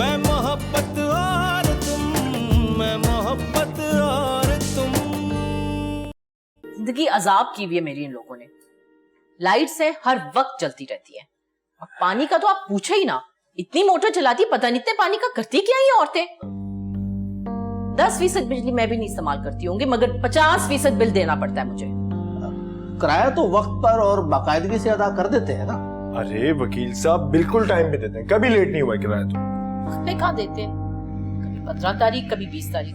मैं मोहब्बत और तुम, मैं मोहब्बत और तुम। जिंदगी अजाब की हुई है मेरी इन लोगों ने। लाइट्स है हर वक्त जलती रहती है, और पानी का तो आप पूछो ही ना, इतनी मोटर चलाती पता नहीं इतने पानी का करती क्या ये औरतें। 10% बिजली मैं भी नहीं इस्तेमाल करती होंगी, मगर 50% बिल देना पड़ता है मुझे। किराया तो वक्त पर और बाकायदगी से अदा कर देते हैं ना। अरे वकील साहब बिल्कुल टाइम पे देते हैं, कभी लेट नहीं हुआ किराया तो। वक्त पे कहाँ देते हैं, कभी 15 तारीख कभी 20 तारीख।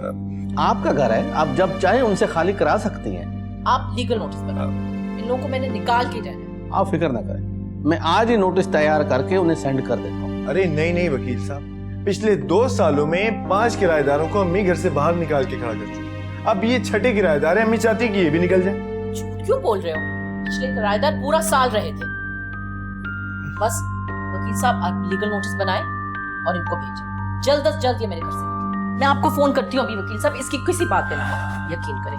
आपका घर है, आप जब चाहे उनसे खाली करा सकती हैं। आप लीगल नोटिस बनाओ, इन लोगों को मैंने निकाल के जाना। आप फिक्र ना करें, मैं आज ही नोटिस तैयार करके उन्हें सेंड कर देता हूँ। अरे नहीं नहीं वकील साहब, पिछले 2 सालों में 5 किराएदारों को अम्मी घर से बाहर निकाल के खड़ा कर चुकी। अब ये छठे किराएदार है, अम्मी चाहती है कि ये भी निकल जाए। झूठ क्यों बोल रहे हो, पिछले किराएदार पूरा साल रहे थे। बस वकील साहब आप लीगल नोटिस बनाए और इनको भेजें जल्द से जल्द, ये मेरे घर से निकले। मैं आपको फोन करती हूँ अभी वकील साहब, इसकी किसी बात पे ना यकीन करें।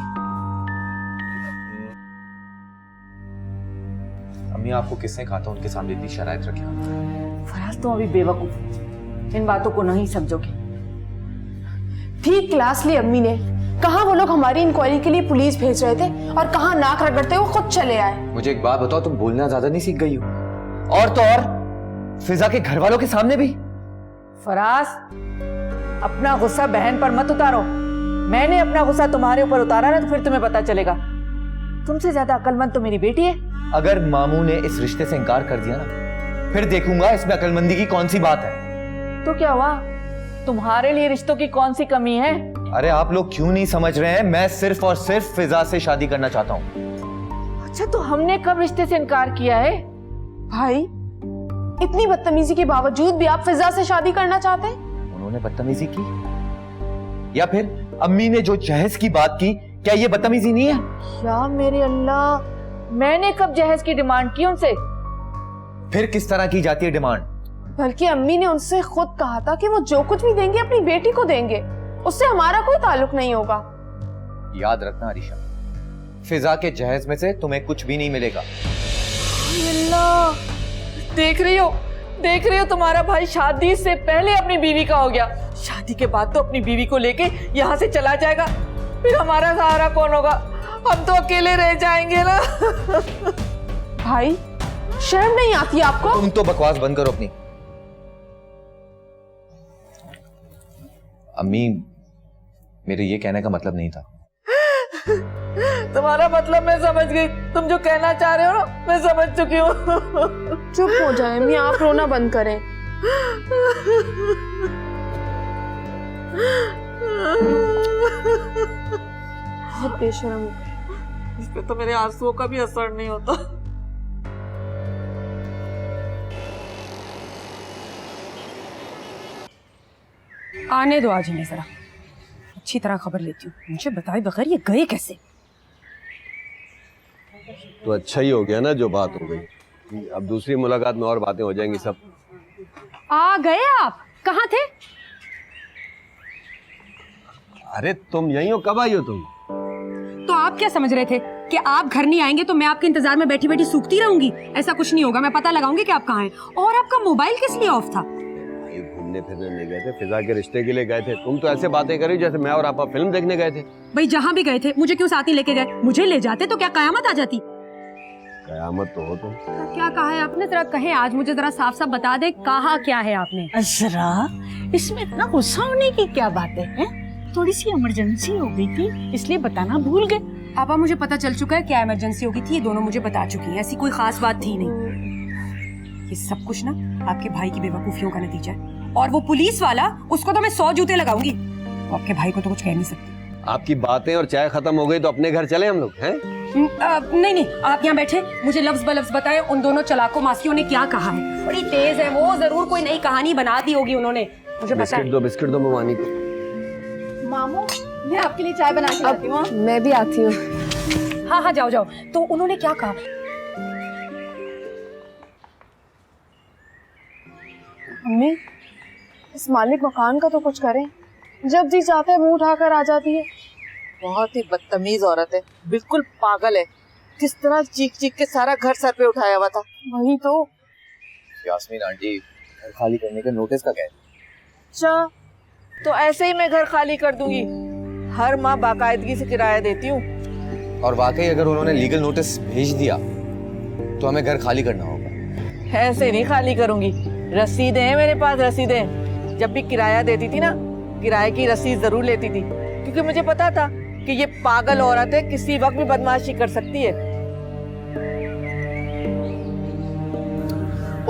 अम्मी आपको किसने कहा था उनके सामने इतनी शराइत रखे? फराज तुम अभी बेवकूफ, इन बातों को नहीं समझोगे। ठीक क्लास ली अम्मी ने, कहा वो लोग हमारी इंक्वायरी के लिए पुलिस भेज रहे थे और कहा नाक रगड़ते हुए खुद चले आए। मुझे एक बात बताओ, तुम बोलना ज्यादा नहीं सीख गई हो? और तो और फिजा के घर वालों के सामने भी। फराज अपना गुस्सा बहन पर मत उतारो, मैंने अपना गुस्सा तुम्हारे ऊपर उतारा ना तो फिर तुम्हें पता चलेगा। तुमसे ज्यादा अक्लमंद तो मेरी बेटी है। अगर मामू ने इस रिश्ते से इनकार कर दिया ना, फिर देखूंगा इसमें अक्लमंदी की कौन सी बात है। तो क्या हुआ, तुम्हारे लिए रिश्तों की कौन सी कमी है? अरे आप लोग क्यों नहीं समझ रहे हैं, मैं सिर्फ और सिर्फ फिजा से शादी करना चाहता हूँ। अच्छा तो हमने कब रिश्ते से इनकार किया है? भाई इतनी बदतमीजी के बावजूद भी आप फिजा से शादी करना चाहते हैं? उन्होंने बदतमीजी की, या फिर अम्मी ने जो जहेज की बात की, क्या ये बदतमीजी नहीं है? या मेरे अल्लाह, मैंने कब जहेज की डिमांड की उनसे? फिर किस तरह की जाती है डिमांड? बल्कि अम्मी ने उनसे खुद कहा था कि वो जो कुछ भी देंगे अपनी बेटी को देंगे, उससे हमारा कोई ताल्लुक नहीं होगा। याद रखना अरीशा, फिजा के जहेज में से तुम्हें कुछ भी नहीं मिलेगा। अल्लाह, देख रही हो तुम्हारा भाई शादी से पहले अपनी बीवी का हो गया, शादी के बाद तो अपनी बीवी को लेके यहाँ से चला जाएगा, फिर हमारा सहारा कौन होगा? हम तो अकेले रह जाएंगे ना। भाई शर्म नहीं आती आपको? तुम तो बकवास बंद करो अपनी। अम्मी, मेरे ये कहने का मतलब नहीं था। तुम्हारा मतलब मैं समझ गई, तुम जो कहना चाह रहे हो ना मैं समझ चुकी हूँ। चुप हो जाए अम्मी, आप रोना बंद करें। बहुत बेशर्म हो गए। इस पे तो मेरे आंसुओं का भी असर नहीं होता। आने दो आज इन्हें, जरा अच्छी तरह खबर लेती हूँ। मुझे बताए बगैर ये गए कैसे? तो अच्छा ही हो गया ना जो बात हो गई, अब दूसरी मुलाकात में और बातें हो जाएंगी सब। आ गए आप? कहाँ थे? अरे तुम यहीं हो, कब आई हो तुम? तो आप क्या समझ रहे थे कि आप घर नहीं आएंगे तो मैं आपके इंतजार में बैठी बैठी सूखती रहूंगी? ऐसा कुछ नहीं होगा, मैं पता लगाऊंगी कि आप कहाँ हैं। और आपका मोबाइल किस लिए ऑफ था? घूमने फिरने नहीं गए थे, फिजा के रिश्ते के लिए गए थे। तुम तो ऐसे बातें करी जैसे मैं और आपा फिल्म देखने गए थे। भाई जहाँ भी गए थे मुझे क्यों साथ ही लेके गए? मुझे ले जाते तो क्या कयामत आ जाती? कयामत तो हो तुम। क्या कहा है आपने? जरा कहे, आज मुझे जरा साफ साफ बता दे, कहा क्या है आपने? अजरा, इसमें इतना गुस्सा होने की क्या बात है? थोड़ी सी इमरजेंसी हो गई थी इसलिए बताना भूल गए। पापा मुझे पता चल चुका है क्या इमरजेंसी हो गई थी, ये दोनों मुझे बता चुकी हैं। ऐसी कोई खास बात थी नहीं। ये सब कुछ ना आपके भाई की बेवकूफियों का नतीजा है। और वो पुलिस वाला, उसको तो मैं 100 जूते लगाऊंगी। तो आपके भाई को तो कुछ कह नहीं सकती। आपकी बातें और चाय खत्म हो गई तो अपने घर चले हम लोग हैं? नहीं, आप यहाँ बैठे, मुझे लफ्ज बलफ्ज बताएं उन दोनों चलाकों मासियों ने क्या कहा है। बड़ी तेज है वो, जरूर कोई नई कहानी बना दी होगी उन्होंने। मुझे बिस्किट दो ममानी को। मामू, मैं आपके लिए चाय बना के लाती हूँ। मैं भी आती हूँ। हाँ जाओ। तो उन्होंने क्या कहा? मम्मी, इस मालिक मकान का तो कुछ करें, जब जी चाहते हैं मुंह उठाकर आ जाती है। बहुत ही बदतमीज औरत है, बिल्कुल पागल है। किस तरह चीख चीख के सारा घर सर पे उठाया हुआ था। वही तो। यास्मीन आंटी, घर खाली करने के नोटिस का क्या है? अच्छा, तो ऐसे ही मैं घर खाली कर दूंगी। हर माह बाकायदगी से किराया देती हूँ। और वाकई अगर उन्होंने लीगल नोटिस भेज दिया तो हमें घर खाली करना होगा। ऐसे नहीं खाली करूंगी, रसीदें हैं मेरे पास, रसीदें। जब भी किराया देती थी ना, किराए की रसीद जरूर लेती थी, क्योंकि मुझे पता था कि ये पागल औरतें किसी वक्त भी बदमाशी कर सकती है।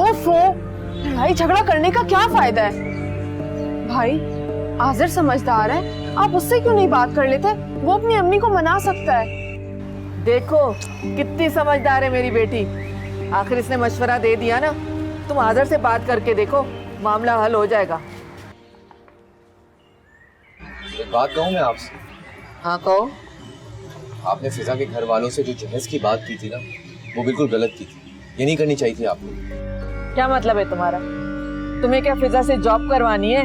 ओफो, लड़ाई झगड़ा करने का क्या फायदा है? भाई आजिर समझदार है, आप उससे क्यों नहीं बात कर लेते? वो अपनी अम्मी को मना सकता है। देखो कितनी समझदार है मेरी बेटी। आखिर इसने मशवरा दे दिया ना, तुम आदर से बात करके देखो, मामला हल हो जाएगा। एक बात कहूँ मैं आपसे? हाँ कहो। आपने फिजा के घर वालों से जो जहेज की बात की थी ना, वो बिल्कुल गलत की थी। ये नहीं करनी चाहिए थी आपको। क्या मतलब है तुम्हारा? तुम्हें क्या फिजा से जॉब करवानी है?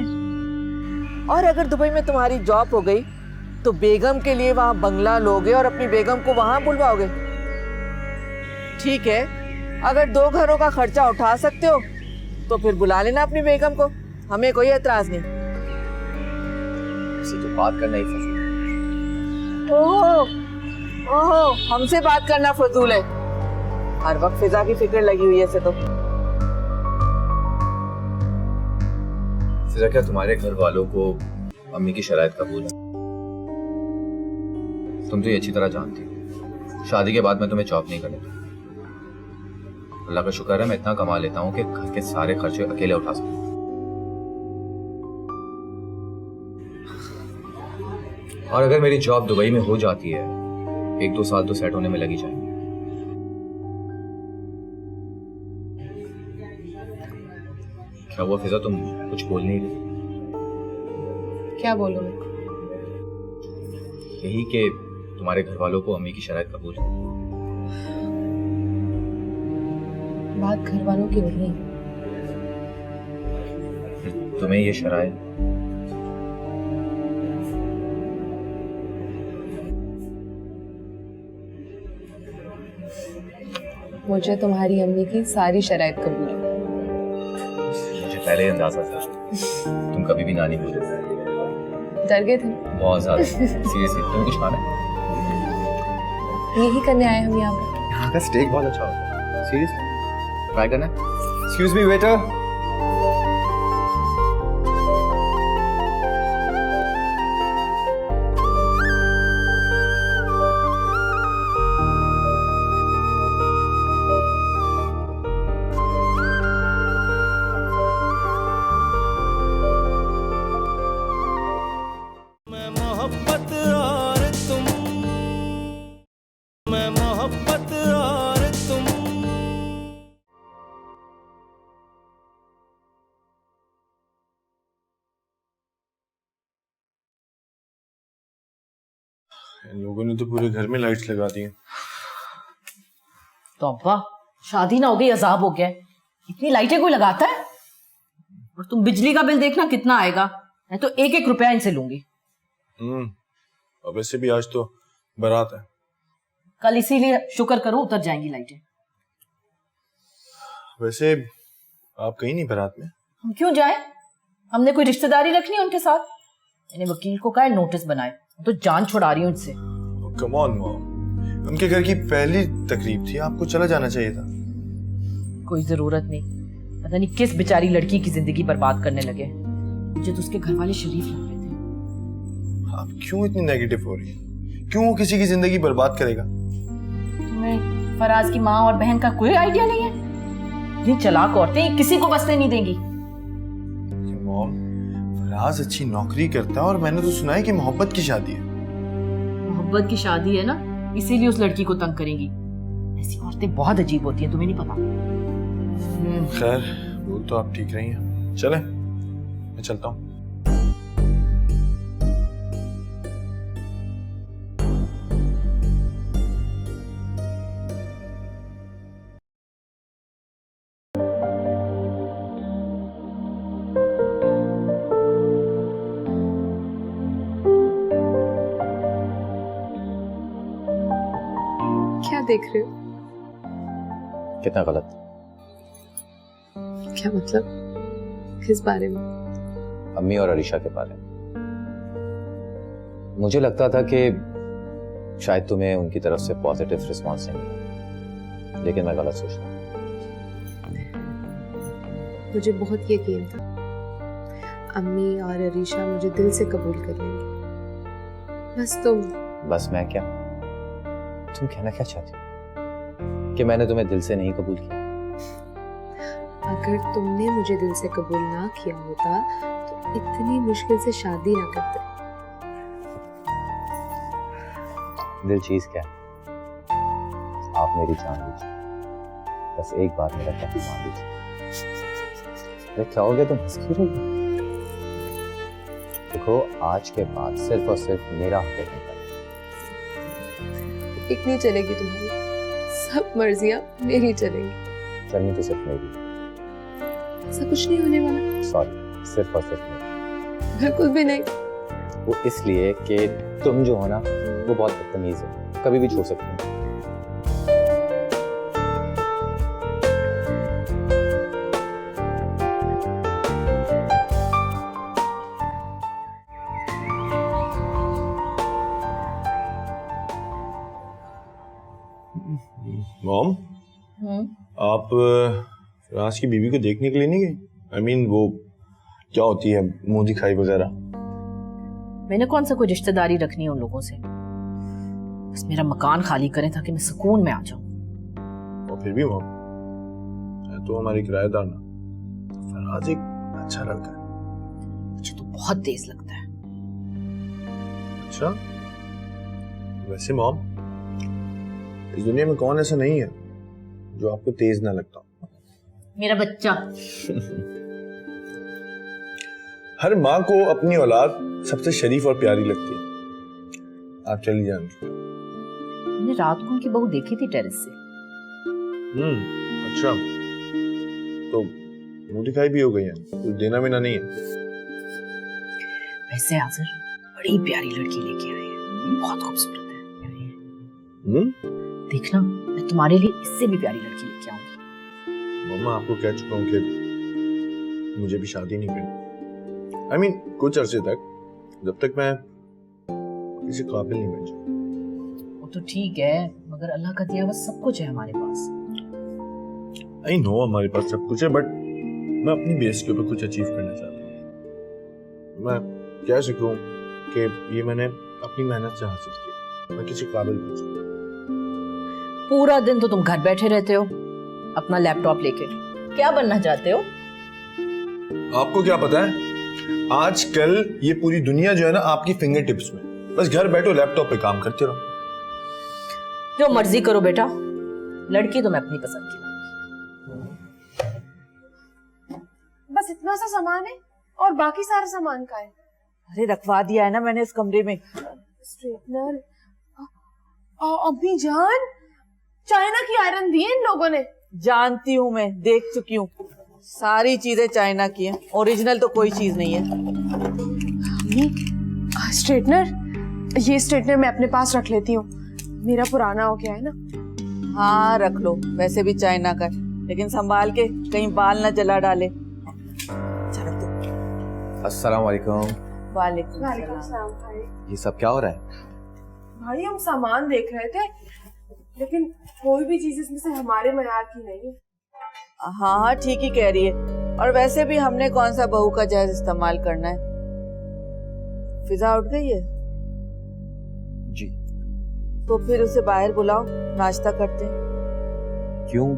और अगर दुबई में तुम्हारी जॉब हो गई तो बेगम के लिए वहां बंगला लोगे और अपनी बेगम को वहां बुलवाओगे। ठीक है, अगर 2 घरों का खर्चा उठा सकते हो तो फिर बुला लेना अपनी बेगम को, हमें कोई एतराज नहीं। इसे तो बात करना ही फजूल। ओहो, हमसे बात करना फजूल है। हर वक्त फिजा की फिक्र लगी हुई है इसे तो। फिजा, क्या तुम्हारे घर वालों को अम्मी की शराइत कबूल है? तुम तो ये अच्छी तरह जानती हो, शादी के बाद मैं तुम्हें जॉब नहीं करने दूंगा। अल्लाह का शुक्र है मैं इतना कमा लेता हूँ कि घर के सारे खर्चे अकेले उठा सकता हूँ। और अगर मेरी जॉब दुबई में हो जाती है, 1-2 साल तो सेट होने में लगी जाएंगे। क्या हुआ फिजा, तुम कुछ बोल नहीं रही? क्या बोलूं मैं? यही कि तुम्हारे घर वालों को अम्मी की शराइत कबूल है। बात घर वालों की नहीं। तुम्हें ये शराइत मुझे तुम्हारी अम्मी की सारी शराइत कबूल है। मुझे पहले ही अंदाजा था, तुम कभी भी नानी बोल रहे। डर गए थे? बहुत ज्यादा। सीरियसली, तुम्हें कुछ खाना है? यही करने आए हम यहाँ पर। यहाँ का स्टेक बहुत अच्छा होता है। सीरियसली ट्राई करना है? Excuse me waiter. मैं मोहब्बत और तुम, मैं मोहब्बत और तुम। इन लोगों ने तो पूरे घर में लाइट्स लगा दी हैं। तो अब्बा, शादी ना हो गई अजाब हो गया है। इतनी लाइटें कोई लगाता है? और तुम बिजली का बिल देखना कितना आएगा। मैं तो 1-1 रुपया इनसे लूंगी। और वैसे भी आज तो बारात है। कल इसीलिए शुक्र करो उतर जाएंगी लाइटें। वैसे आप कहीं नहीं बारात में? हम क्यों जाएं? हमने कोई रिश्तेदारी रखनी है उनके साथ? मैंने वकील को कहा नोटिस बनाए, तो जान छुड़ा रही हूँ इनसे। कम ऑन मॉम, उनके घर की पहली तकरीब थी, आपको चला जाना चाहिए था। कोई जरूरत नहीं। पता नहीं किस बेचारी लड़की की जिंदगी बर्बाद करने लगे। मुझे तो उसके घर वाले शरीफ लग रहे थे। आप क्यों इतनी नेगेटिव हो रही है? क्यों वो किसी की जिंदगी बर्बाद करेगा? तुम्हें फराज की माँ और बहन का कोई आइडिया नहीं है? इतनी चालाक औरतें किसी को बसने नहीं देंगी। मॉम, फराज अच्छी नौकरी करता है और मैंने तो सुना है कि मोहब्बत की शादी है। मोहब्बत की शादी है ना, इसीलिए उस लड़की को तंग करेंगी। ऐसी औरतें बहुत अजीब होती हैं, तुम्हें नहीं पता? खैर, बोल तो आप ठीक रही हैं। चलें, मैं चलता हूँ। क्या देख रहे हो? कितना गलत। क्या मतलब? किस बारे में? अम्मी और अरीशा के बारे में। मुझे लगता था कि शायद तुम्हें उनकी तरफ से पॉजिटिव रिस्पॉन्स नहीं मिला, लेकिन मैं गलत सोच रहा हूँ। मुझे बहुत यकीन था अम्मी और अरीशा मुझे दिल से कबूल कर लेंगी। बस मैं क्या? तुम कहना क्या चाहती हो कि मैंने तुम्हें दिल से नहीं कबूल किया? अगर तुमने मुझे दिल से कबूल ना किया होता तो इतनी मुश्किल से शादी ना करते। दिल चीज क्या है? आप मेरी जान लीजिए, बस एक बार मेरा कहना मान लीजिए। अरे क्या हो गया, तुम हंस क्यों रही हो? देखो, आज के बाद सिर्फ और सिर्फ मेरा हक है। एक नहीं चलेगी तुम्हारी, सब मर्जियां मेरी चलेंगी। चलनी तो सिर्फ मेरी। ऐसा कुछ नहीं होने वाला। सॉरी, सिर्फ और सिर्फ मेरी। बिल्कुल भी नहीं। वो इसलिए कि तुम जो हो ना, वो बहुत बदतमीज हो, कभी भी छू सकती हो। मॉम, आप राज की बीवी को देखने के लिए नहीं गई? I mean, वो क्या होती है, मुंह दिखाई वगैरह? मैंने कौन सा कोई रिश्तेदारी रखनी है उन लोगों से? बस मेरा मकान खाली करें ताकि मैं सुकून में आ जाऊं। और फिर भी मॉम, है तो हमारी किराएदार ना, फराज एक अच्छा लड़का है। मुझे तो बहुत तेज लगता है। अच्छा, वैसे मॉम, इस दुनिया में कौन ऐसा नहीं है जो आपको तेज ना लगता? मेरा बच्चा। हर माँ को अपनी औलाद सबसे शरीफ और प्यारी लगती है। आप चली जाएं। मैंने रात को उनकी बहू देखी थी टेरेस से। अच्छा, तो मुंह दिखाई भी हो गई है, कुछ देना बिना नहीं है। वैसे आज़िर बड़ी प्यारी लड़की लेके आए हैं, बहुत खूबसूरत है। देखना, मैं तुम्हारे लिए इससे भी प्यारी लड़की लेके आऊंगी। मम्मा, आपको कह चुका हूँ कि मुझे भी शादी नहीं करनी। I mean, कुछ अरसे तक, जब तक मैं किसी काबिल नहीं बन जाऊँ। वो तो ठीक है, मगर अल्लाह का दिया हुआ सब कुछ है हमारे पास। I know हमारे पास सब कुछ है, बट मैं अपनी बेस के ऊपर कुछ अचीव करना चाहता हूँ। मैं कह सकूँ कि ये मैंने अपनी मेहनत से हासिल किया। मैं किसी काबिल बन सकूँ। पूरा दिन तो तुम घर बैठे रहते हो अपना लैपटॉप लेके। क्या बनना चाहते हो? आपको क्या पता है, आजकल ये पूरी दुनिया जो है ना आपकी फिंगर टिप्स में। बस घर बैठो, लैपटॉप पे काम करते रहो। जो मर्जी करो बेटा, लड़की तो मैं अपनी पसंद की लाऊंगी। बस इतना सा सामान है और बाकी सारा सामान का है? अरे रखवा दिया है ना मैंने इस कमरे में। स्ट्रेटनर, अम्मी जान, चाइना की आयरन दी है इन लोगों ने। जानती हूँ, मैं देख चुकी हूँ, सारी चीजें चाइना की हैं, ओरिजिनल तो कोई चीज नहीं है। स्ट्रेटनर, ये स्ट्रेटनर मैं अपने पास रख लेती हूँ, मेरा पुराना हो गया है ना। हाँ रख लो, वैसे भी चाइना का है, लेकिन संभाल के कहीं बाल ना जला डाले। चलो तो। अस्सलाम वालेकुम। वालेकुम सलाम भाई। ये सब क्या हो रहा है? भाई हम सामान देख रहे थे, लेकिन कोई भी चीज इसमें से हमारे मयार की नहीं है। हाँ हाँ ठीक ही कह रही है, और वैसे भी हमने कौन सा बहू का जहेज इस्तेमाल करना है। फिजा उठ गई है? जी। तो फिर उसे बाहर बुलाओ, नाश्ता करते हैं। क्यों,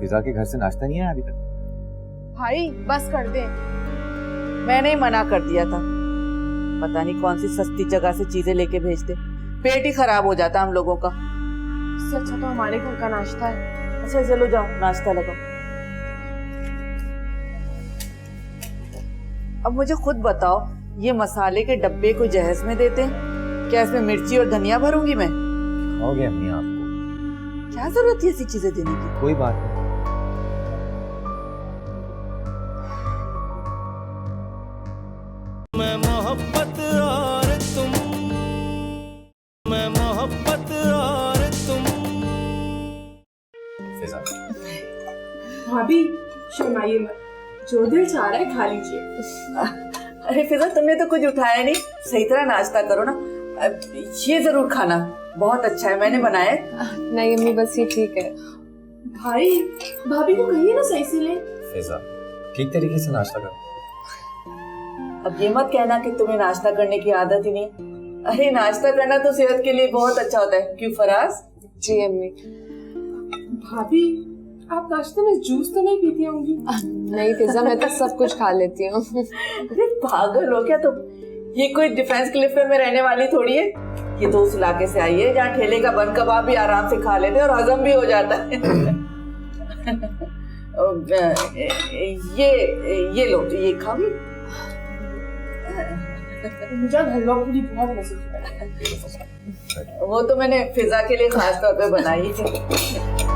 फिजा के घर से नाश्ता नहीं आया अभी तक? भाई बस कर दे। मैंने ही मना कर दिया था, पता नहीं कौन सी सस्ती जगह से चीजें लेके भेजते, पेट ही खराब हो जाता हम लोगों का। इससे अच्छा तो हमारे घर का नाश्ता है। अच्छा चलो जाओ नाश्ता लगाओ। अब मुझे खुद बताओ, ये मसाले के डब्बे को जहेज में देते हैं क्या? इसमें मिर्ची और धनिया भरूंगी मैं? हो गया अम्मी आपको, क्या जरूरत है ऐसी चीजें देने की? कोई बात नहीं। मैं मोहब्बत और तुम, मैं मोहब्बत और तुम। फिजा, भाभी शर्माइए मत, जो दिल चाह रहा है खा लीजिए। अरे फिजा, तुमने तो कुछ उठाया नहीं। सही तरह नाश्ता करो ना। ये जरूर खाना, बहुत अच्छा है, मैंने बनाया है। नहीं अम्मी, बस ये ठीक है। भाई भाभी को कहिए ना सही से ले। फिजा, ठीक तरीके से नाश्ता करो। अब ये मत कहना कि तुम्हें नाश्ता करने की आदत ही नहीं। अरे नाश्ता करना तो सेहत के लिए बहुत अच्छा होता है, क्यों फराज? जी अम्मी। भाभी आप नाश्ते में जूस तो नहीं पीती होंगी? नहीं फिजा, मैं तो सब कुछ खा लेती हूँ। अरे पागल हो क्या तुम? ये कोई डिफेंस क्लिफ में रहने वाली थोड़ी है। ये तो उस इलाके से आई है जहाँ ठेले का बन कबाब भी आराम से खा लेते और हजम भी हो जाता है। ये लो, ये खाओगी? मुझे हलवा पूरी बहुत पसंद है। वो तो मैंने फिजा के लिए खास तौर पे बनाई है।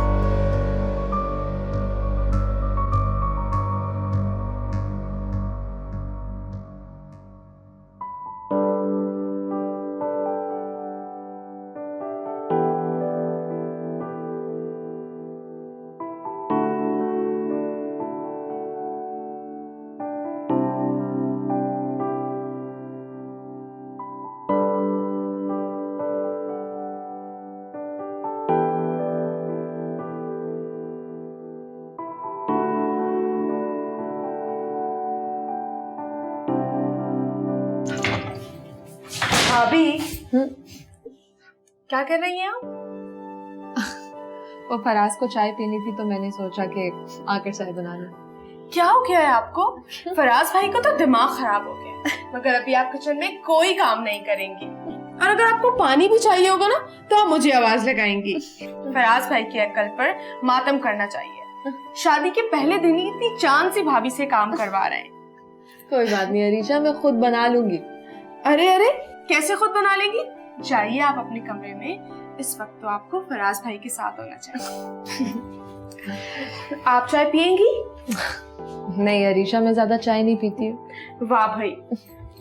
भाभी क्या कर रही हैं आप? वो फराज को चाय पीनी थी तो मैंने सोचा कि आकर चाय बना लूं। क्या हो गया है आपको? फराज भाई का तो दिमाग खराब हो गया है, मगर अभी आप किचन में कोई काम नहीं करेंगी। और अगर आपको पानी भी चाहिए होगा ना तो आप मुझे आवाज लगाएंगी। फराज भाई की अक्ल पर मातम करना चाहिए। शादी के पहले दिन ही इतनी चांद सी भाभी से काम करवा रहे हैं। कोई बात नहीं अरीशा, मैं खुद बना लूंगी। अरे अरे, कैसे खुद बना लेंगी? जाइए आप अपने कमरे में, इस वक्त तो आपको फराज भाई के साथ होना चाहिए। आप चाय पियेंगी? नहीं अरीशा, मैं ज्यादा चाय नहीं पीती हूँ। वाह भाई,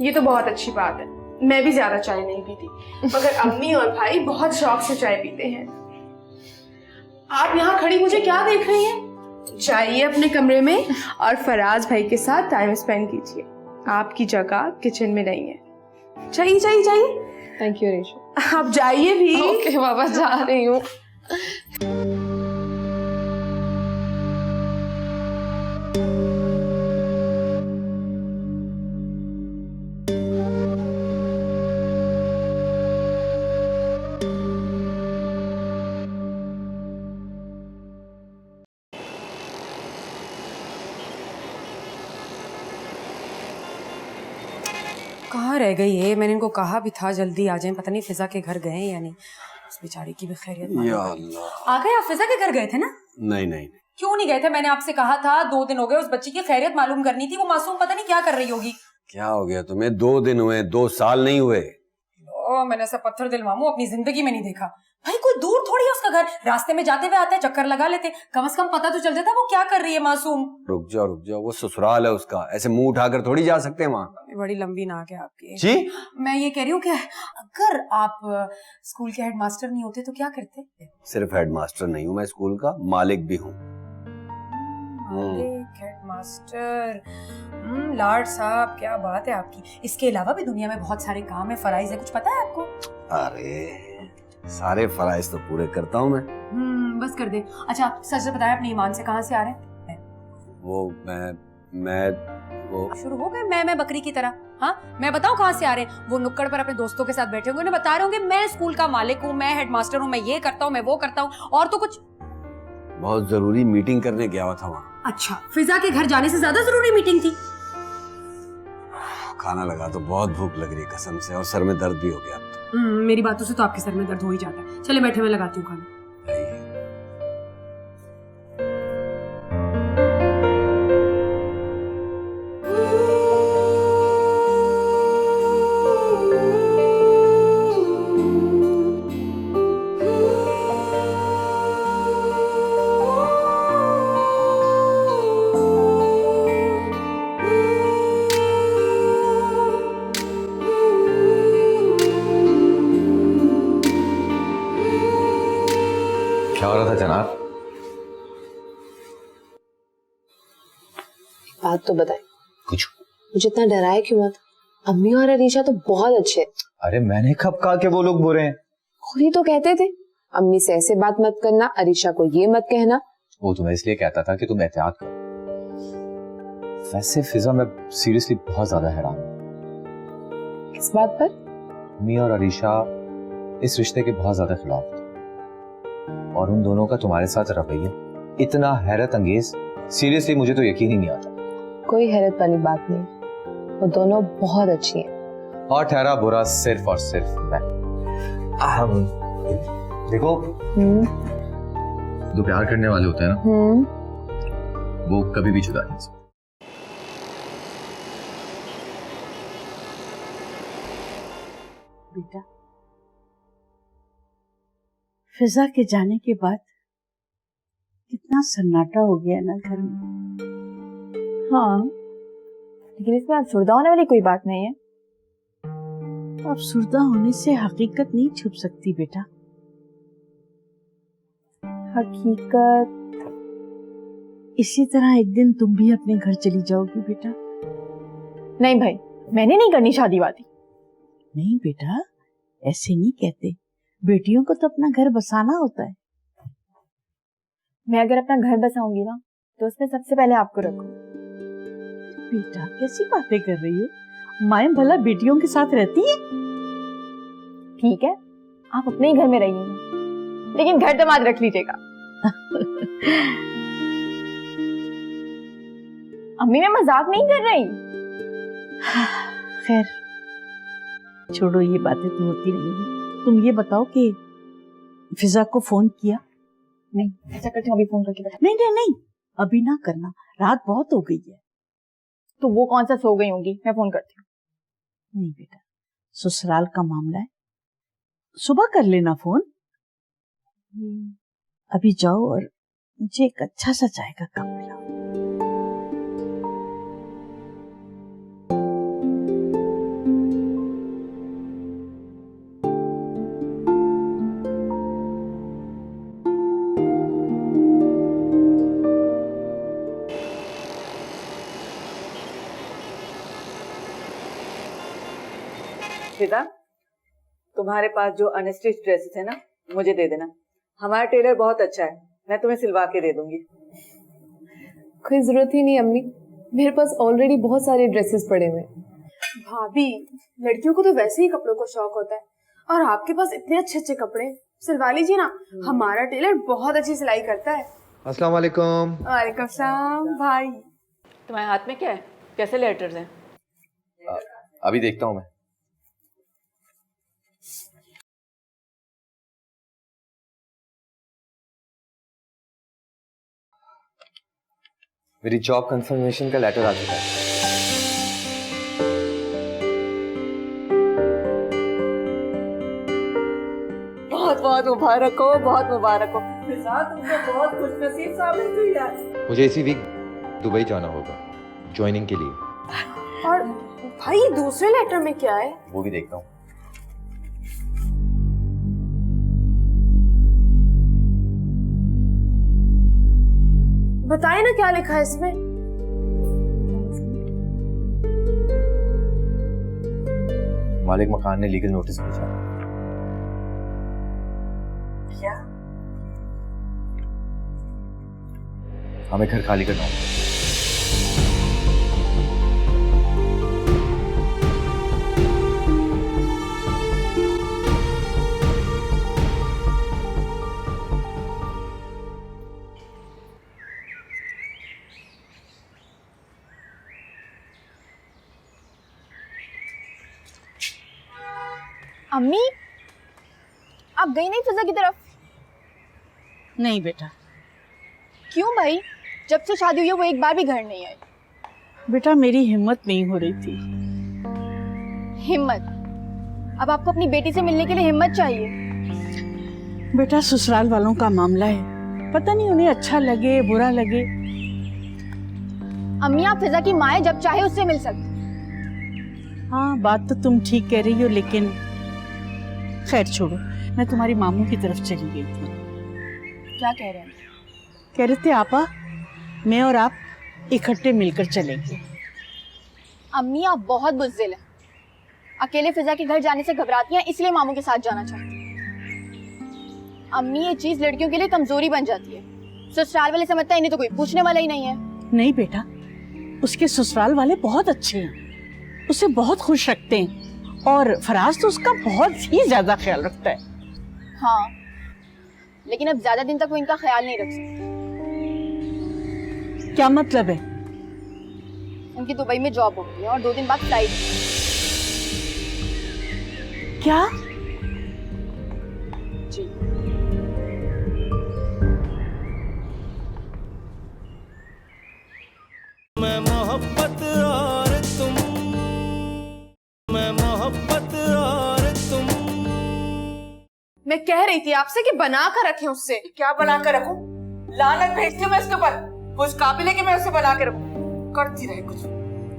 ये तो बहुत अच्छी बात है। मैं भी ज्यादा चाय नहीं पीती, मगर अम्मी और भाई बहुत शौक से चाय पीते हैं। आप यहाँ खड़ी मुझे क्या देख रही हैं? जाइए अपने कमरे में और फराज भाई के साथ टाइम स्पेंड कीजिए। आपकी जगह किचन में नहीं है। जाइए जाइए जाइए। Thank you Arisha. आप जाइए भी। ओके बाबा, जा रही हूँ। कहाँ रह गई है? मैंने इनको कहा भी था जल्दी आ जाएं, पता नहीं फिजा के घर गए या नहीं। उस बेचारी की भी खैरियत मालूम या करें। अल्लाह। आ गए आप? फिजा के घर गए थे ना? नहीं नहीं क्यों नहीं गए थे? मैंने आपसे कहा था 2 दिन हो गए, उस बच्ची की खैरियत मालूम करनी थी। वो मासूम पता नहीं क्या कर रही होगी। क्या हो गया तुम्हें? 2 दिन हुए, 2 साल नहीं हुए। ओ, मैंने ऐसा पत्थर दिल मामू अपनी जिंदगी में नहीं देखा। भाई कोई दूर थोड़ी है उसका घर, रास्ते में जाते हुए आते हैं, चक्कर लगा लेते, कम से कम पता तो चल जाता वो क्या कर रही है मासूम। रुक जाओ, वो ससुराल है उसका, ऐसे मुंह उठाकर थोड़ी जा सकते हैं वहाँ। बड़ी लंबी नाक है आपकी। जी, मैं ये कह रही हूँ कि अगर आप स्कूल के हेडमास्टर नहीं होते तो क्या करते? सिर्फ हेडमास्टर नहीं हूँ मैं, स्कूल का मालिक भी हूँ। हेडमास्टर, लॉर्ड साहब, क्या बात है आपकी। इसके अलावा भी दुनिया में बहुत सारे काम है, फराइज है, कुछ पता है आपको? अरे सारे फराइज तो पूरे करता हूँ मैं। बस कर दे। अच्छा सच से बताया, अपने ईमान से कहाँ से आ रहे हैं? वो वो शुरू हो गए मैं बकरी की तरह। हाँ, मैं बताऊं कहाँ से आ रहे हैं? वो नुक्कड़ पर अपने दोस्तों के साथ बैठे होंगे, उन्हें बता रहे होंगे मैं स्कूल का मालिक हूँ, मैं हेडमास्टर हूँ, मैं ये करता हूँ, मैं वो करता हूँ, और तो कुछ। बहुत जरूरी मीटिंग करने गया हुआ था वहाँ। अच्छा, फिजा के घर जाने से ज्यादा जरूरी मीटिंग थी? खाना लगा तो बहुत भूख लग रही है कसम से, और सर में दर्द भी हो गया अब तो। मेरी बातों से तो आपके सर में दर्द हो ही जाता है। चले बैठे, मैं लगाती हूँ खाना। क्या हो रहा था जनाब? बात तो बताए। कुछ मुझे इतना डराया क्यों मत? अम्मी और अरीशा तो बहुत अच्छे हैं। अरे मैंने कब कहा कि वो लोग बुरे हैं? खुद ही तो कहते थे अम्मी से ऐसे बात मत करना, अरीशा को ये मत कहना। वो तुम्हें इसलिए कहता था कि तुम एहतियात करो। वैसे फिजा, मैं सीरियसली बहुत ज्यादा हैरान हूँ। किस बात पर? अम्मी और अरीशा इस रिश्ते के बहुत ज्यादा खिलाफ थे, और उन दोनों का तुम्हारे साथ रवैया इतना हैरत अंगेज, सीरियसली मुझे तो यकीन ही नहीं आता। कोई हैरत वाली बात नहीं, वो दोनों बहुत अच्छी हैं। और ठहरा बुरा सिर्फ और सिर्फ मैं। देखो, जो प्यार करने वाले होते हैं ना, वो कभी भी जुदा नहीं सकते। बेटा, फिजा के जाने के बाद कितना सन्नाटा हो गया ना घर में। हाँ, लेकिन इसमें अफसुर्दा होने वाली कोई बात नहीं है। अफसुर्दा होने से हकीकत नहीं छुप सकती बेटा। हकीकत? इसी तरह एक दिन तुम भी अपने घर चली जाओगी बेटा। नहीं भाई, मैंने नहीं करनी शादी वादी। नहीं बेटा, ऐसे नहीं कहते, बेटियों को तो अपना घर बसाना होता है। मैं अगर अपना घर बसाऊंगी ना, तो उसमें सबसे पहले आपको रखूं। बेटा कैसी बातें कर रही हो? माएं भला बेटियों के साथ रहती हैं? ठीक है, आप अपने ही घर में रहिए, लेकिन घर दमाद रख लीजिएगा। अम्मी, मैं मजाक नहीं कर रही। खैर छोड़ो, ये बातें तो होती रहेंगी। तुम ये बताओ कि फिजा को फोन किया? नहीं, ऐसा करती हूँ, अभी फोन करके बता। नहीं नहीं नहीं, अभी ना करना, रात बहुत हो गई है। तो वो कौन सा सो गई होंगी, मैं फोन करती हूँ। नहीं बेटा, ससुराल का मामला है, सुबह कर लेना फोन। अभी जाओ और मुझे एक अच्छा सा चाय का कप पिलाओ। फिजा, तुम्हारे पास जो अनस्टिच ड्रेसेस है ना, मुझे दे देना। हमारा टेलर बहुत अच्छा है, मैं तुम्हें सिलवा के दे दूंगी। कोई जरूरत ही नहीं अम्मी, मेरे पास ऑलरेडी बहुत सारे ड्रेसेस पड़े हुए। भाभी, लड़कियों को तो वैसे ही कपड़ों को शौक होता है, और आपके पास इतने अच्छे अच्छे कपड़े, सिलवा लीजिए ना। हमारा टेलर बहुत अच्छी सिलाई करता है। अस्सलाम वालेकुम। वालेकुम सलाम। भाई, तुम्हारे हाथ में क्या है? कैसे लेटर्स हैं? अभी देखता हूँ मैं। मेरी जॉब कंफर्मेशन का लेटर आ चुका है। बहुत बहुत मुबारक हो, बहुत मुबारक हो। फिजा, तुम तो बहुत खुशनसीब साबित हुई यार। मुझे इसी वीक दुबई जाना होगा ज्वाइनिंग के लिए। और भाई दूसरे लेटर में क्या है? वो भी देखता हूँ। बताए ना क्या लिखा है इसमें। मालिक मकान ने लीगल नोटिस भेजा। क्या? हमें घर खाली करना होगा। अम्मी, आप गई नहीं फिजा की तरफ? नहीं बेटा। क्यों भाई? जब से शादी हुई है वो एक बार भी घर नहीं आई। बेटा मेरी हिम्मत नहीं हो रही थी। हिम्मत? अब आपको अपनी बेटी से मिलने के लिए हिम्मत चाहिए। बेटा ससुराल वालों का मामला है, पता नहीं उन्हें अच्छा लगे बुरा लगे। अम्मी, आप फिजा की माँ है, जब चाहे उससे मिल सकती। हाँ बात तो तुम ठीक कह रही हो, लेकिन खैर छोड़ो, मैं तुम्हारी मामू की तरफ चली गई थी। क्या कह रहे हैं? कह रहे थे आपा मैं और आप इकट्ठे मिलकर चलेंगे। अम्मी आप बहुत बुज़दिल हैं। अकेले फिजा के घर जाने से घबराती हैं, इसलिए मामू के साथ जाना चाहती हैं। अम्मी ये चीज लड़कियों के लिए कमजोरी बन जाती है। ससुराल वाले समझते हैं इन्हें तो कोई पूछने वाला ही नहीं है। नहीं बेटा, उसके ससुराल वाले बहुत अच्छे हैं, उसे बहुत खुश रखते हैं और फराज तो उसका बहुत ही ज्यादा ख्याल रखता है। हाँ, लेकिन अब ज्यादा दिन तक वो इनका ख्याल नहीं रख सकते। क्या मतलब है? उनकी दुबई में जॉब हो गई है और 2 दिन बाद फ्लाइट। क्या? जी। मैं मोहब्बत और तुम, मैं मोहब्बत और तुम। मैं कह रही थी आपसे कि बना कर रखें उससे। क्या बना कर रखूं? लानत भेजती हूँ मैं उसके ऊपर। वो इस काबिल है कि मैं उसे बना के रखूं? करती रहे कुछ।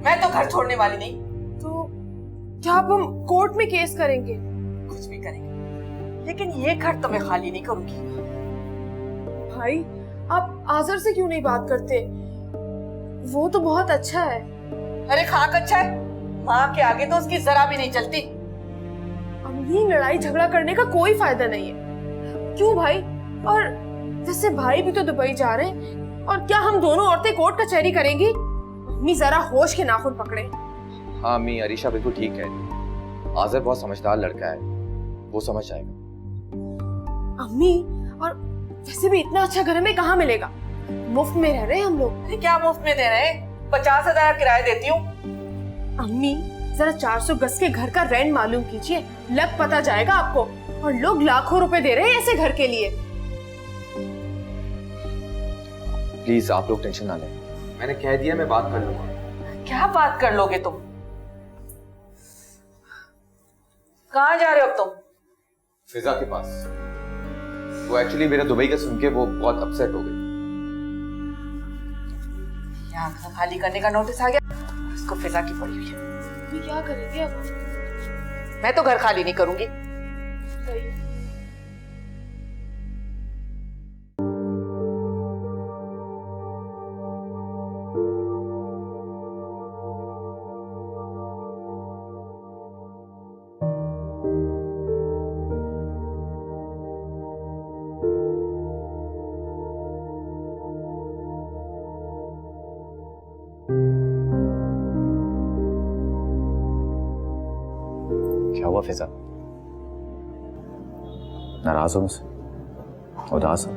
मैं तो घर छोड़ने वाली नहीं। तो क्या अब हम कोर्ट में केस करेंगे? कुछ भी करेंगे, लेकिन ये घर तो मैं खाली नहीं करूंगी। भाई, आप आज़र से क्यों नहीं बात करते? वो तो बहुत अच्छा है। अरे खाक अच्छा है, माँ के आगे तो उसकी जरा भी नहीं चलती। अम्मी, लड़ाई झगड़ा करने का कोई फायदा नहीं है। क्यों भाई? और जैसे भाई भी तो दुबई जा रहे हैं, और क्या हम दोनों औरतें कोर्ट कचहरी करेंगी? अम्मी जरा होश के नाखून पकड़े। हाँ अम्मी, अरीशा बिल्कुल ठीक है। आज़र बहुत समझदार लड़का है, वो समझ जाएगा। अम्मी, और वैसे भी इतना अच्छा घर में कहाँ मिलेगा? मुफ्त में रह रहे हैं हम लोग। अरे क्या मुफ्त में दे रहे हैं? 50,000 किराया देती हूँ। अम्मी, जरा 400 गज के घर का रेंट मालूम कीजिए, लग पता जाएगा आपको। और लोग लाखों रुपए दे रहे हैं ऐसे घर के लिए। प्लीज आप लोग टेंशन ना लें, मैंने कह दिया मैं बात कर लूंगा। क्या बात कर लोगे तुम? कहाँ जा रहे हो अब तुम? फिजा के पास। वो एक्चुअली मेरा दुबई का सुन के वो बहुत अपसेट हो गई। यहाँ घर खाली करने का नोटिस आ गया, उसको फिजा की पड़ी हुई है। अम्मी क्या करेंगे अब? मैं तो घर खाली नहीं करूंगी। सही। क्या हुआ फिजा? नाराज हो मुझसे? उदास हो?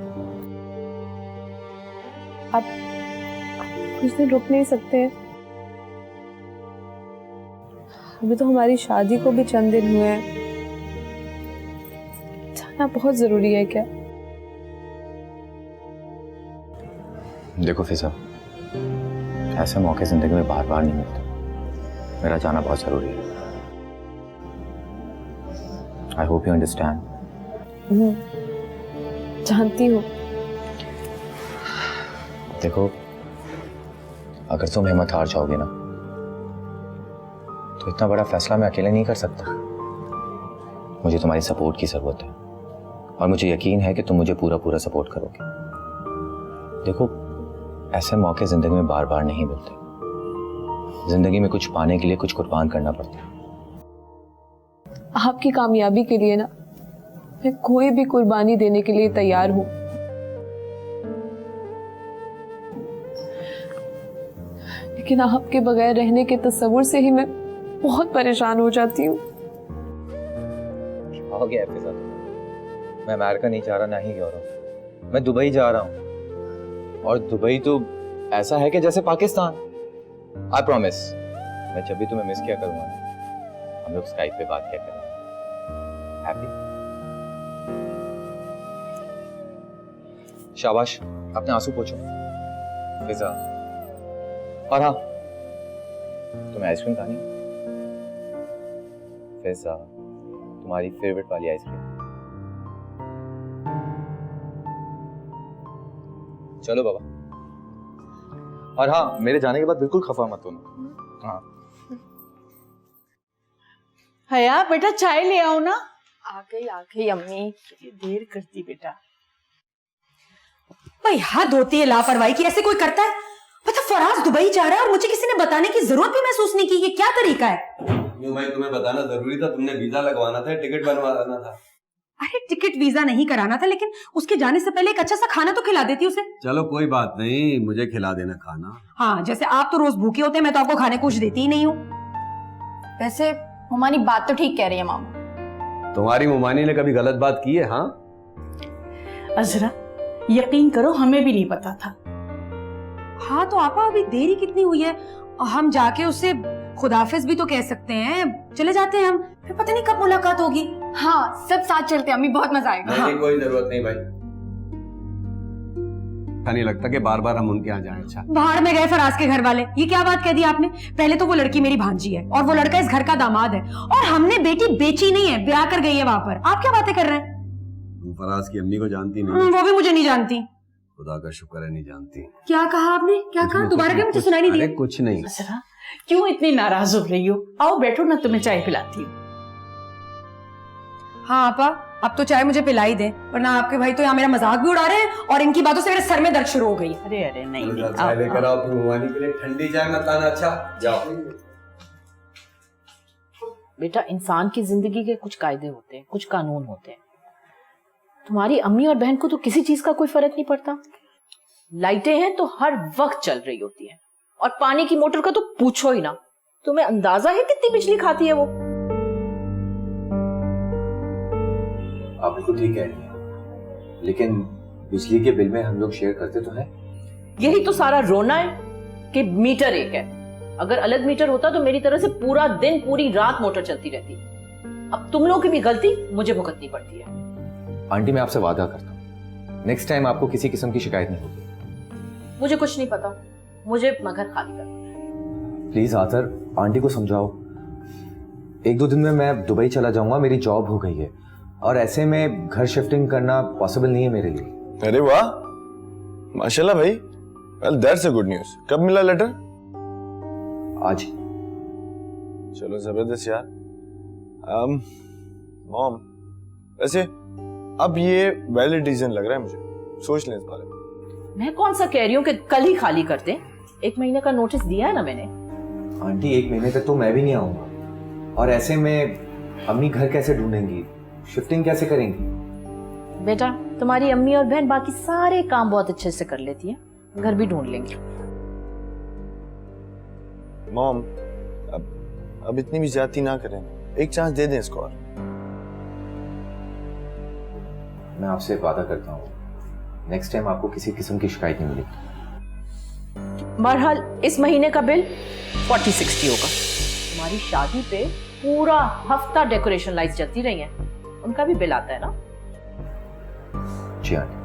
आप कुछ दिन रुक नहीं सकते? अभी तो हमारी शादी को भी चंद दिन हुए हैं। जाना बहुत जरूरी है क्या? देखो फिजा, ऐसे मौके जिंदगी में बार बार नहीं मिलते। मेरा जाना बहुत जरूरी है। I hope you understand. जानती हूँ। देखो, अगर तुम हिम्मत हार जाओगे ना, तो इतना बड़ा फैसला मैं अकेले नहीं कर सकता। मुझे तुम्हारी सपोर्ट की जरूरत है और मुझे यकीन है कि तुम मुझे पूरा पूरा सपोर्ट करोगे। देखो, ऐसे मौके जिंदगी में बार बार नहीं मिलते। जिंदगी में कुछ पाने के लिए कुछ कुर्बान करना पड़ता है। आपकी कामयाबी के लिए ना, मैं कोई भी कुर्बानी देने के लिए तैयार हूं। लेकिन आपके बगैर रहने के तस्वुर से ही मैं बहुत परेशान हो जाती हूँ। हो गया फिजा, मैं अमेरिका नहीं जा रहा, ना ही यूरोप। मैं दुबई जा रहा हूँ, और दुबई तो ऐसा है कि जैसे पाकिस्तान। आई प्रॉमिस, मैं जब भी तुम्हें मिस किया करूंगा, हम लोग स्काइप पे बात किया करेंगे। हैप्पी? शाबाश, अपने आंसू पोंछो फिजा। और हाँ, तुम्हें आइसक्रीम खानी? फिजा, तुम्हारी फेवरेट वाली आइसक्रीम। चलो बाबा। और हाँ, मेरे जाने के बाद बिल्कुल खफा मत होना। हाँ। हया बेटा, चाय ले आओ ना। आ गई अम्मी। देर करती बेटा। भाई हद होती है लापरवाही की, ऐसे कोई करता है? मतलब फराज दुबई जा रहा है और मुझे किसी ने बताने की जरूरत भी महसूस नहीं की। ये क्या तरीका है? क्यों भाई, तुम्हें बताना जरूरी था? तुमने वीजा लगवाना था, टिकट बनवाना था। अरे टिकट वीजा नहीं कराना था, लेकिन उसके जाने से पहले एक अच्छा सा खाना तो खिला देती उसे। चलो कोई बात नहीं, मुझे खिला देना खाना। हाँ, जैसे आप तो रोज भूखे होते हैं, मैं तो आपको खाने कुछ देती ही नहीं हूँ। वैसे मुमानी बात तो ठीक कह रही है मामू। तुम्हारी मुमानी ने कभी गलत बात की है? हाँ अजरा, यकीन करो हमें भी नहीं पता था। हाँ तो आपा अभी देरी कितनी हुई है, हम जाके उससे खुदाफिज भी तो कह सकते हैं। चले जाते हैं हम, फिर पता नहीं कब मुलाकात होगी। हाँ सब साथ चलते हैं अम्मी, बहुत मजा आएगा। नहीं, कोई जरूरत नहीं भाई, नहीं लगता कि बार बार हम उनके यहाँ जाएं। अच्छा बाहर में गए फराज के घर वाले, ये क्या बात कह दी आपने? पहले तो वो लड़की मेरी भांजी है और वो लड़का इस घर का दामाद है, और हमने बेटी बेची नहीं है, ब्याह कर गई है वहां पर। आप क्या बातें कर रहे हैं? तुम फराज की अम्मी को जानती नहीं? वो भी मुझे नहीं जानती। खुदा का शुक्र है नहीं जानती। क्या कहा आपने? क्या कहा? दोबारा क्या? मुझे सुनाई नहीं दिया। कुछ नहीं। अजरा, क्यों इतनी नाराज हो रही हो? आओ बैठो ना, तुम्हें चाय पिलाती हूँ। हाँ आपा, अब तो चाय मुझे पिला ही दे, वरना आपके भाई तो यहाँ मेरा मजाक भी उड़ा रहे हैं और इनकी बातों से मेरे सर में दर्द शुरू हो गई। अरे अरे नहीं नहीं, चाय लेकर आओ अपनी मुमानी के लिए, ठंडी चाय मत लाना। अच्छा जाओ। बेटा, इंसान की जिंदगी के कुछ कायदे होते हैं, कुछ कानून होते हैं। तुम्हारी अम्मी और बहन को तो किसी चीज का कोई फर्क नहीं पड़ता। लाइटें हैं तो हर वक्त चल रही होती हैं, और पानी की मोटर का तो पूछो ही ना। तुम्हें अंदाजा है कितनी बिजली खाती है वो? आप बिल्कुल ठीक कह रही हैं, लेकिन बिजली के बिल में हम लोग शेयर करते तो हैं। यही तो सारा रोना है कि मीटर एक है। अगर अलग मीटर होता तो मेरी तरह से पूरा दिन पूरी रात मोटर चलती रहती। अब तुम लोगों की भी गलती मुझे भुगतनी पड़ती है। आंटी, मैं आपसे वादा करता हूँ, नेक्स्ट टाइम आपको किसी किस्म की शिकायत नहीं होगी। मुझे कुछ नहीं पता, मुझे अपना घर खाली करना। प्लीज आतर, आंटी को समझाओ। 1-2 दिन में मैं दुबई चला जाऊंगा, मेरी जॉब हो गई है, और ऐसे में घर शिफ्टिंग करना पॉसिबल नहीं है मेरे लिए। अरे वाह, माशाल्लाह भाई। Well that's a good news. कब मिला लेटर? आज। चलो जबरदस्त यार। मॉम, वैसे अब ये वैलिड रीजन लग रहा है मुझे, सोच लें इस बारे में। मैं कौन सा कह रही हूँ कि कल ही खाली कर दें? 1 महीने का नोटिस दिया है ना मैंने। आंटी, 1 महीने तक तो मैं भी नहीं आऊंगा, और ऐसे में अम्मी घर कैसे ढूंढेंगी, शिफ्टिंग कैसे करेंगी? बेटा, तुम्हारी अम्मी और बहन बाकी सारे काम बहुत अच्छे से कर लेती हैं, घर भी ढूंढ लेंगे। मॉम, अब इतनी भी ज्यादती ना करें, एक चांस दे दें इसको। और मैं आपसे वादा करता हूँ, नेक्स्ट टाइम आपको किसी किस्म की शिकायत नहीं मिलेगी। बहरहाल इस महीने का बिल 40-60 होगा। तुम्हारी शादी पे पूरा हफ्ता डेकोरेशन लाइट्स जलती रही हैं, उनका भी बिल आता है ना? जी आंटी।